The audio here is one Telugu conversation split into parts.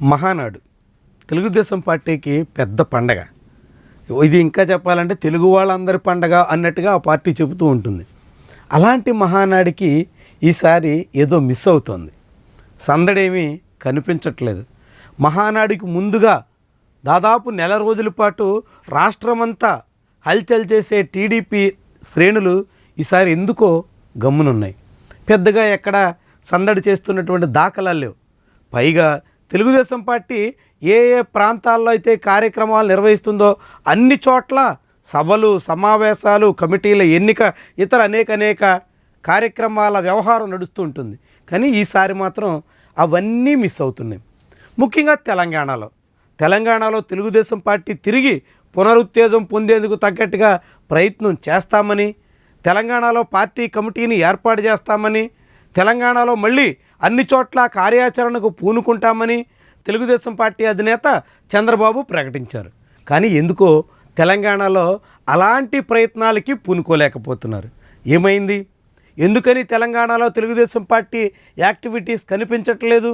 మహానాడు తెలుగుదేశం పార్టీకి పెద్ద పండగ. ఇది ఇంకా చెప్పాలంటే తెలుగు వాళ్ళందరి పండగ అన్నట్టుగా ఆ పార్టీ చెబుతూ ఉంటుంది. అలాంటి మహానాడికి ఈసారి ఏదో మిస్ అవుతోంది. సందడేమీ కనిపించట్లేదు. మహానాడికి ముందుగా దాదాపు నెల రోజుల పాటు రాష్ట్రమంతా హల్చల్ చేసే టీడీపీ శ్రేణులు ఈసారి ఎందుకో గమ్మునున్నాయి. పెద్దగా ఎక్కడ సందడి చేస్తున్నటువంటి దాఖలాలు లేవు. పైగా తెలుగుదేశం పార్టీ ఏ ప్రాంతాల్లో అయితే కార్యక్రమాలు నిర్వహిస్తుందో అన్ని చోట్ల సభలు, సమావేశాలు, కమిటీల ఎన్నిక, ఇతర అనేక కార్యక్రమాల వ్యవహారం నడుస్తూ ఉంటుంది. కానీ ఈసారి మాత్రం అవన్నీ మిస్ అవుతున్నాయి. ముఖ్యంగా తెలంగాణలో తెలుగుదేశం పార్టీ తిరిగి పునరుత్తేజం పొందేందుకు తగ్గట్టుగా ప్రయత్నం చేస్తామని, తెలంగాణలో పార్టీ కమిటీని ఏర్పాటు చేస్తామని, తెలంగాణలో మళ్ళీ అన్ని చోట్ల కార్యాచరణకు పూనుకుంటామని తెలుగుదేశం పార్టీ అధినేత చంద్రబాబు ప్రకటించారు. కానీ ఎందుకో తెలంగాణలో అలాంటి ప్రయత్నాలకి పూనుకోలేకపోతున్నారు. ఏమైంది? ఎందుకని తెలంగాణలో తెలుగుదేశం పార్టీ యాక్టివిటీస్ కనిపించట్లేదు?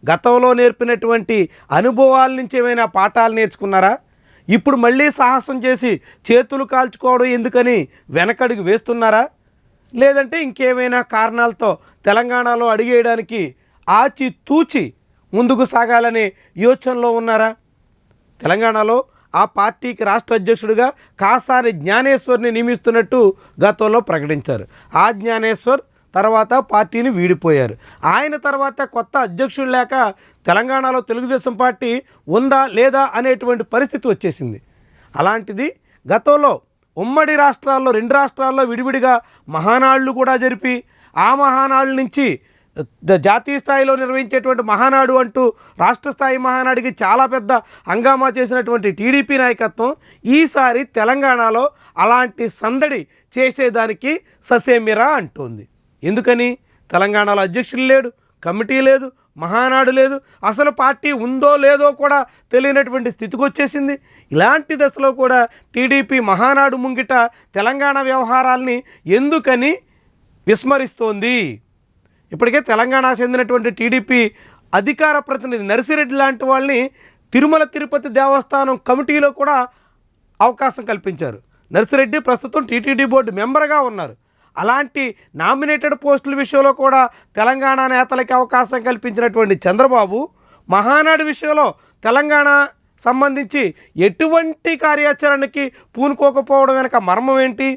గతంలో నేర్పినటువంటి అనుభవాల నుంచి ఏమైనా పాఠాలు నేర్చుకున్నారా? ఇప్పుడు మళ్ళీ సాహసం చేసి చేతులు కాల్చుకోవడం ఎందుకని వెనకడుగు వేస్తున్నారా? లేదంటే ఇంకేమైనా కారణాలతో తెలంగాణలో అడుగేయడానికి ఆచితూచి ముందుకు సాగాలనే యోచనలో ఉన్నారా? తెలంగాణలో ఆ పార్టీకి రాష్ట్ర అధ్యక్షుడిగా కాసాని జ్ఞానేశ్వర్ని నియమిస్తున్నట్టు గతంలో ప్రకటించారు. ఆ జ్ఞానేశ్వర్ తర్వాత పార్టీని వీడిపోయారు. ఆయన తర్వాత కొత్త అధ్యక్షుడు లేక తెలంగాణలో తెలుగుదేశం పార్టీ ఉందా లేదా అనేటువంటి పరిస్థితి వచ్చేసింది. అలాంటిది గతంలో ఉమ్మడి రాష్ట్రాల్లో 2 రాష్ట్రాల్లో విడివిడిగా మహానాడులు కూడా జరిపి, ఆ మహానాడుల నుంచి జాతీయ స్థాయిలో నిర్వహించేటువంటి మహానాడు అంటూ రాష్ట్ర స్థాయి మహానాడికి చాలా పెద్ద హంగామా చేసినటువంటి టీడీపీ నాయకత్వం ఈసారి తెలంగాణలో అలాంటి సందడి చేసేదానికి ససేమిరా అంటోంది. ఎందుకని? తెలంగాణలో అధ్యక్షులు లేడు, కమిటీ లేదు, మహానాడు లేదు, అసలు పార్టీ ఉందో లేదో కూడా తెలియనటువంటి స్థితికి వచ్చేసింది. ఇలాంటి దశలో కూడా టీడీపీ మహానాడు ముంగిట తెలంగాణ వ్యవహారాల్ని ఎందుకని విస్మరిస్తోంది? ఇప్పటికే తెలంగాణ చెందినటువంటి టీడీపీ అధికార ప్రతినిధి నర్సిరెడ్డి లాంటి వాళ్ళని తిరుమల తిరుపతి దేవస్థానం కమిటీలో కూడా అవకాశం కల్పించారు. నర్సిరెడ్డి ప్రస్తుతం టీటీడీ బోర్డు మెంబర్గా ఉన్నారు. అలాంటి నామినేటెడ్ పోస్టుల విషయంలో కూడా తెలంగాణ నేతలకి అవకాశం కల్పించినటువంటి చంద్రబాబు మహానాడు విషయంలో తెలంగాణ సంబంధించి ఎటువంటి కార్యాచరణకి పూనుకోకపోవడం వెనక మర్మం ఏంటి?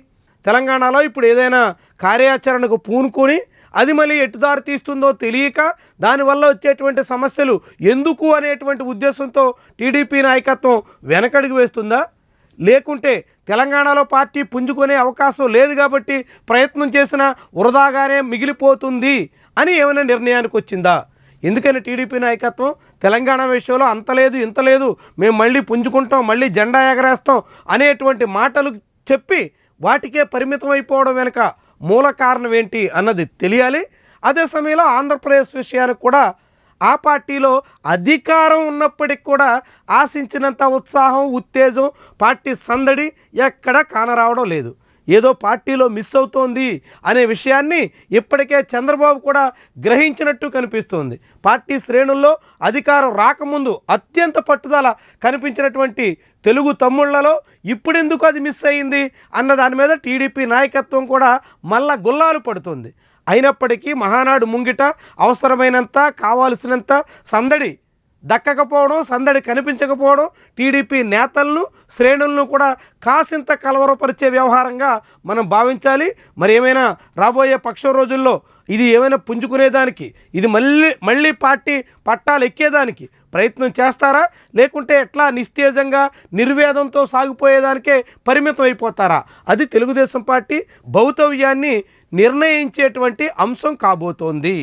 తెలంగాణలో ఇప్పుడు ఏదైనా కార్యాచరణకు పూనుకొని అది మళ్ళీ ఎటుదారి తీస్తుందో తెలియక దానివల్ల వచ్చేటువంటి సమస్యలు ఎందుకు అనేటువంటి ఉద్దేశంతో టీడీపీ నాయకత్వం వెనకడుగు వేస్తుందా? లేకుంటే తెలంగాణలో పార్టీ పుంజుకునే అవకాశం లేదు కాబట్టి ప్రయత్నం చేసినా వృధాగానే మిగిలిపోతుంది అని ఏమైనా నిర్ణయానికి వచ్చిందా? ఎందుకని టీడీపీ నాయకత్వం తెలంగాణ విషయంలో అంత లేదు ఇంత లేదు, మేము మళ్ళీ పుంజుకుంటాం, మళ్ళీ జెండా ఎగరేస్తాం అనేటువంటి మాటలు చెప్పి వాటికే పరిమితం అయిపోవడం వెనుక మూల కారణం ఏంటి అన్నది తెలియాలి. అదే సమయంలో ఆంధ్రప్రదేశ్ విషయానికి కూడా ఆ పార్టీలో అధికారం ఉన్నప్పటికి కూడా ఆశించినంత ఉత్సాహం, ఉత్తేజం, పార్టీ సందడి ఎక్కడా కానరావడం లేదు. ఏదో పార్టీలో మిస్ అవుతోంది అనే విషయాన్ని ఇప్పటికే చంద్రబాబు కూడా గ్రహించినట్టు కనిపిస్తోంది. పార్టీ శ్రేణుల్లో అధికారం రాకముందు అత్యంత పట్టుదల కనిపించినటువంటి తెలుగు తమ్ముళ్లలో ఇప్పుడెందుకు అది మిస్ అయింది అన్న దాని మీద టీడీపీ నాయకత్వం కూడా మళ్ళా గుల్లాలు పడుతుంది. అయినప్పటికీ మహానాడు ముంగిట అవసరమైనంత, కావాల్సినంత సందడి దక్కకపోవడం, సందడి కనిపించకపోవడం టీడీపీ నేతలను, శ్రేణులను కూడా కాసింత కలవరపరిచే వ్యవహారంగా మనం భావించాలి. మరి ఏమైనా రాబోయే పక్ష రోజుల్లో ఇది ఏమైనా పుంజుకునేదానికి, ఇది మళ్ళీ పార్టీ పట్టాలు ఎక్కేదానికి ప్రయత్నం చేస్తారా? లేకుంటే ఎట్లా నిస్తేజంగా నిర్వేదంతో సాగిపోయేదానికే పరిమితం అయిపోతారా? అది తెలుగుదేశం పార్టీ భౌతవ్యాన్ని నిర్ణయించేటువంటి అంశం కాబోతోంది.